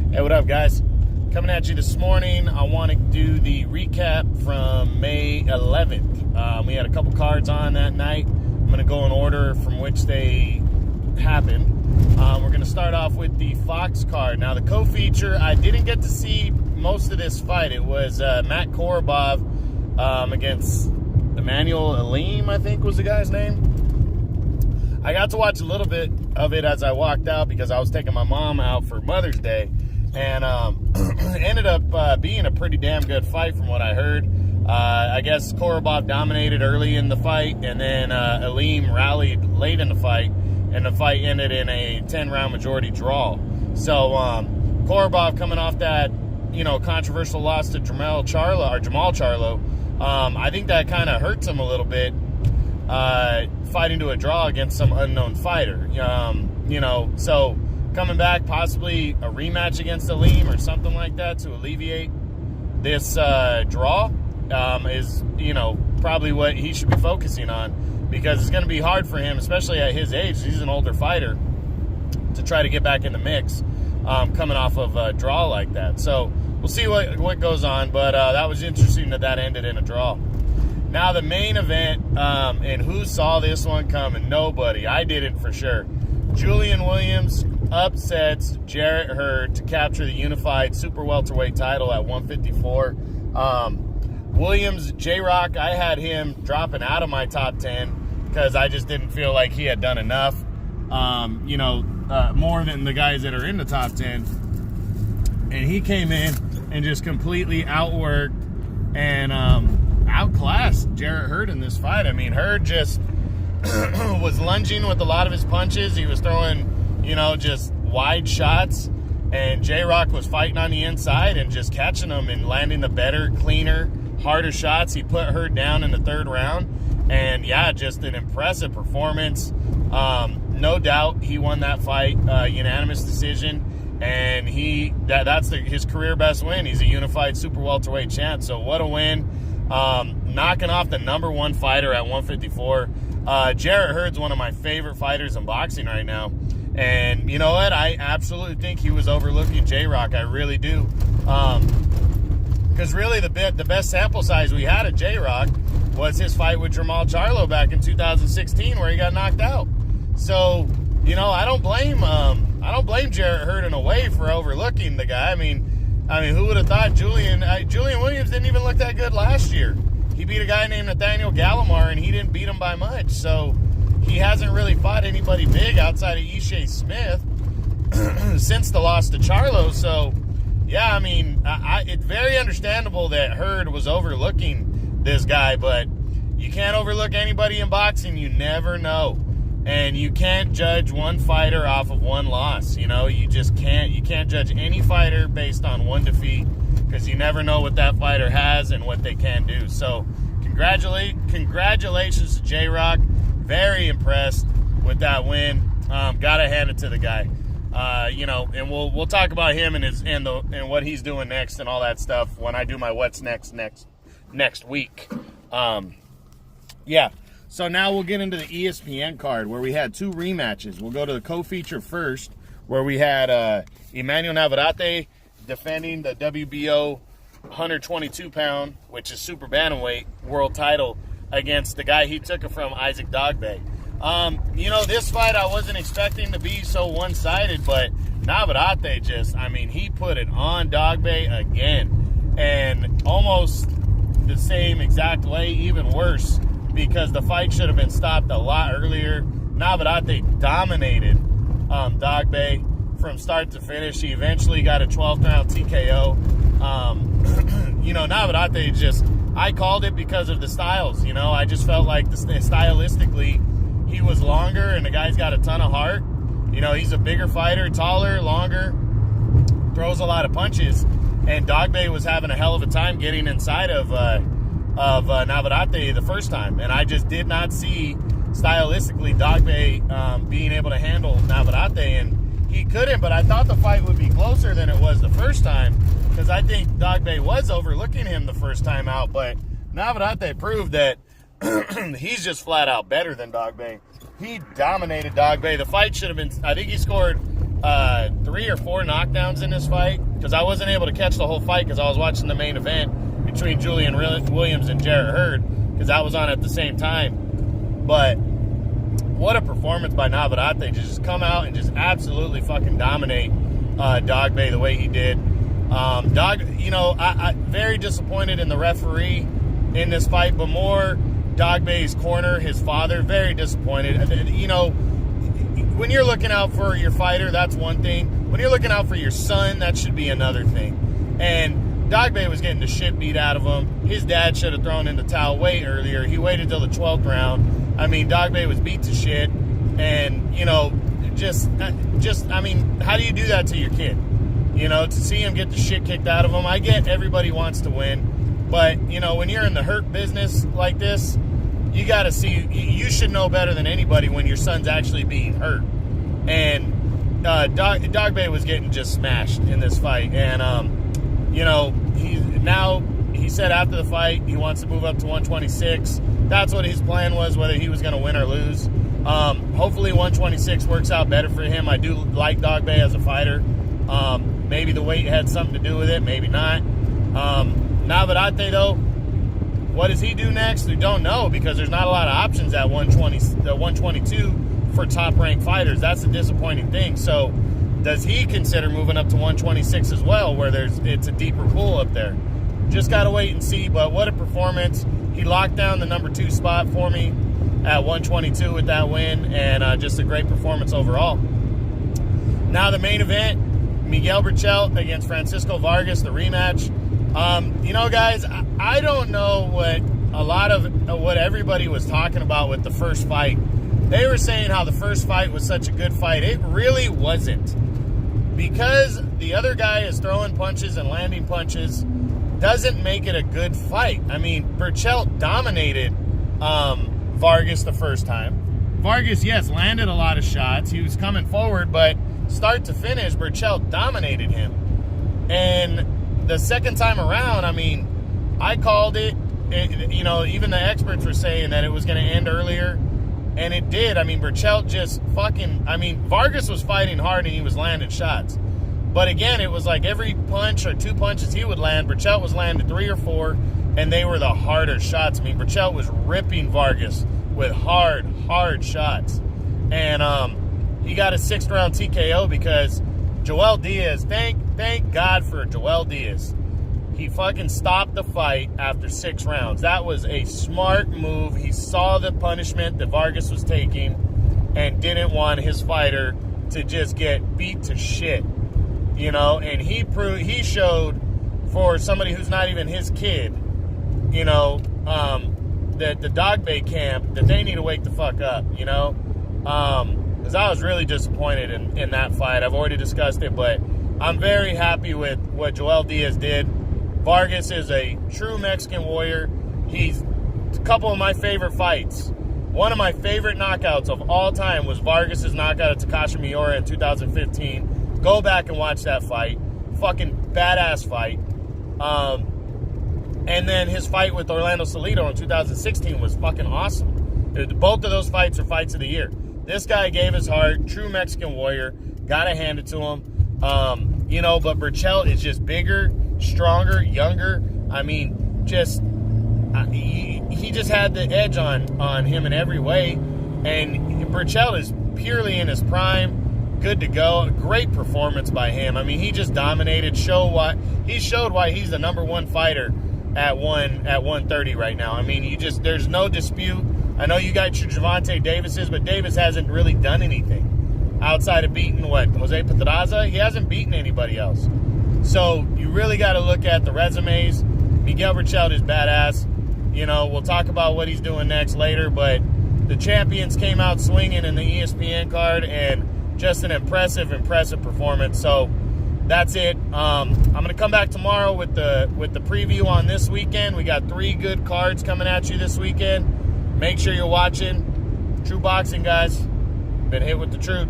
Hey, what up, guys? Coming at you this morning. I want to do the recap from May 11th. We had a couple cards on that night. I'm going to go in order from which they happened. We're going to start off with the Fox card. Now, the co-feature, I didn't get to see most of this fight. It was Matt Korobov against Emmanuel Aleem, I think was the guy's name. I got to watch a little bit of it as I walked out because I was taking my mom out for Mother's Day. And ended up being a pretty damn good fight from what I heard. I guess Korobov dominated early in the fight, and then Aleem rallied late in the fight, and the fight ended in a 10-round majority draw. So Korobov coming off that, controversial loss to Jamal Charlo, I think that kind of hurts him a little bit, fighting to a draw against some unknown fighter. So coming back, possibly a rematch against Aleem or something like that to alleviate this draw is, probably what he should be focusing on, because it's going to be hard for him, especially at his age. He's an older fighter, to try to get back in the mix coming off of a draw like that. So we'll see what goes on, but that was interesting that ended in a draw. Now the main event, and who saw this one coming? Nobody. I didn't for sure. Julian Williams upsets Jarrett Hurd to capture the unified super welterweight title at 154. Williams, J-Rock, I had him dropping out of my top 10 because I just didn't feel like he had done enough, more than the guys that are in the top 10. And he came in and just completely outworked and outclassed Jarrett Hurd in this fight. I mean, Hurd just was lunging with a lot of his punches. He was throwing, just wide shots, and J-Rock was fighting on the inside and just catching them and landing the better, cleaner, harder shots. He put Hurd down in the third round, and yeah, just an impressive performance. No doubt he won that fight, unanimous decision, and that's his career best win. He's a unified super welterweight champ, so what a win. Knocking off the number one fighter at 154. Jarrett Hurd's one of my favorite fighters in boxing right now. And you know what? I absolutely think he was overlooking J-Rock. I really do. Because really the best sample size we had of J-Rock was his fight with Jamal Charlo back in 2016 where he got knocked out. So, I don't blame Jarrett Hurd in a way for overlooking the guy. I mean, who would have thought Julian Williams didn't even look that good last year? He beat a guy named Nathaniel Gallimore, and he didn't beat him by much. So he hasn't really fought anybody big outside of Ishe Smith since the loss to Charlo. So, yeah, it's very understandable that Hurd was overlooking this guy, but you can't overlook anybody in boxing. You never know. And you can't judge one fighter off of one loss. You just can't. You can't judge any fighter based on one defeat, because you never know what that fighter has and what they can do. So congratulations to J-Rock. Very impressed with that win. Gotta hand it to the guy. And we'll talk about him and what he's doing next and all that stuff when I do my what's next week. Yeah. So now we'll get into the ESPN card where we had two rematches. We'll go to the co-feature first, where we had Emmanuel Navarrete defending the WBO 122-pound, which is super bantamweight, world title against the guy he took it from, Isaac Dogboe. This fight I wasn't expecting to be so one-sided, but Navarrete he put it on Dogboe again, and almost the same exact way, even worse, because the fight should have been stopped a lot earlier. Navarrete dominated Dogboe from start to finish. He eventually got a 12th round TKO. Navarrete I called it because of the styles. I just felt like stylistically he was longer, and the guy's got a ton of heart. He's a bigger fighter, taller, longer, throws a lot of punches, and Dogboe was having a hell of a time getting inside of Navarrete the first time, and I just did not see stylistically Dogboe being able to handle Navarrete, and he couldn't. But I thought the fight would be closer than it was the first time, because I think Dogboe was overlooking him the first time out, but Navarrete proved that he's just flat out better than Dogboe. He dominated Dogboe. The fight should have been, I think he scored 3 or 4 knockdowns in this fight, because I wasn't able to catch the whole fight because I was watching the main event between Julian Williams and Jarrett Hurd, because that was on at the same time. But what a performance by Navarrete to just come out and just absolutely fucking dominate Dogboe the way he did. I very disappointed in the referee in this fight, but more Dogboe's corner, his father, very disappointed. You know, when you're looking out for your fighter, that's one thing. When you're looking out for your son, that should be another thing. And Dogboe was getting the shit beat out of him. His dad should have thrown in the towel way earlier. He waited till the 12th round. I mean, Dogboe was beat to shit. And, you know, I mean, how do you do that to your kid? You know, to see him get the shit kicked out of him. I get everybody wants to win. But, you know, when you're in the hurt business like this, you got to see, you should know better than anybody when your son's actually being hurt. And Dogboe was getting just smashed in this fight. And, you know, he said after the fight he wants to move up to 126. That's what his plan was, whether he was going to win or lose. Hopefully 126 works out better for him. I do like Dogboe as a fighter. Maybe the weight had something to do with it, maybe not. Navarrete, though, what does he do next? We don't know, because there's not a lot of options at 122 for top-ranked fighters. That's a disappointing thing. So does he consider moving up to 126 as well, where it's a deeper pool up there? Just got to wait and see, but what a performance. He locked down the number 2 spot for me at 122 with that win, and just a great performance overall. Now the main event, Miguel Berchelt against Francisco Vargas, the rematch. You know, guys, I don't know what everybody was talking about with the first fight. They were saying how the first fight was such a good fight. It really wasn't. Because the other guy is throwing punches and landing punches doesn't make it a good fight. I mean, Berchelt dominated Vargas the first time. Vargas, yes, landed a lot of shots. He was coming forward, but start to finish, Berchelt dominated him. And the second time around, I mean, I called it. You know, even the experts were saying that it was going to end earlier, and it did. I mean, Berchelt just Vargas was fighting hard and he was landing shots. But again, it was like every punch or 2 punches he would land, Berchelt was landing 3 or 4, and they were the harder shots. I mean, Berchelt was ripping Vargas with hard shots. And he got a 6th round TKO because Joel Diaz, thank God for Joel Diaz. He fucking stopped the fight after 6 rounds. That was a smart move. He saw the punishment that Vargas was taking and didn't want his fighter to just get beat to shit. You know, and he showed, for somebody who's not even his kid, you know, that the Dogboe camp, that they need to wake the fuck up, you know? Because I was really disappointed in that fight. I've already discussed it, but I'm very happy with what Joel Diaz did. Vargas is a true Mexican warrior. He's a couple of my favorite fights. One of my favorite knockouts of all time was Vargas' knockout of Takashi Miura in 2015. Go back and watch that fight. Fucking badass fight. And then his fight with Orlando Salido in 2016 was fucking awesome. Both of those fights are fights of the year. This guy gave his heart, true Mexican warrior. Gotta hand it to him. You know, but Berchelt is just bigger, stronger, younger. I mean, just he just had the edge on him in every way. And Berchelt is purely in his prime. Good to go. Great performance by him. I mean, he just dominated. He showed why he's the number 1 fighter at 130 right now. I mean, there's no dispute. I know you got your Gervonta Davises, but Davis hasn't really done anything outside of beating Jose Pedraza. He hasn't beaten anybody else. So you really got to look at the resumes. Miguel Berchelt is badass. You know, we'll talk about what he's doing next later, but the champions came out swinging in the ESPN card, and just an impressive performance. So that's it. I'm going to come back tomorrow with the preview on this weekend. We got 3 good cards coming at you this weekend. Make sure you're watching. True Boxing, guys. Been hit with the truth.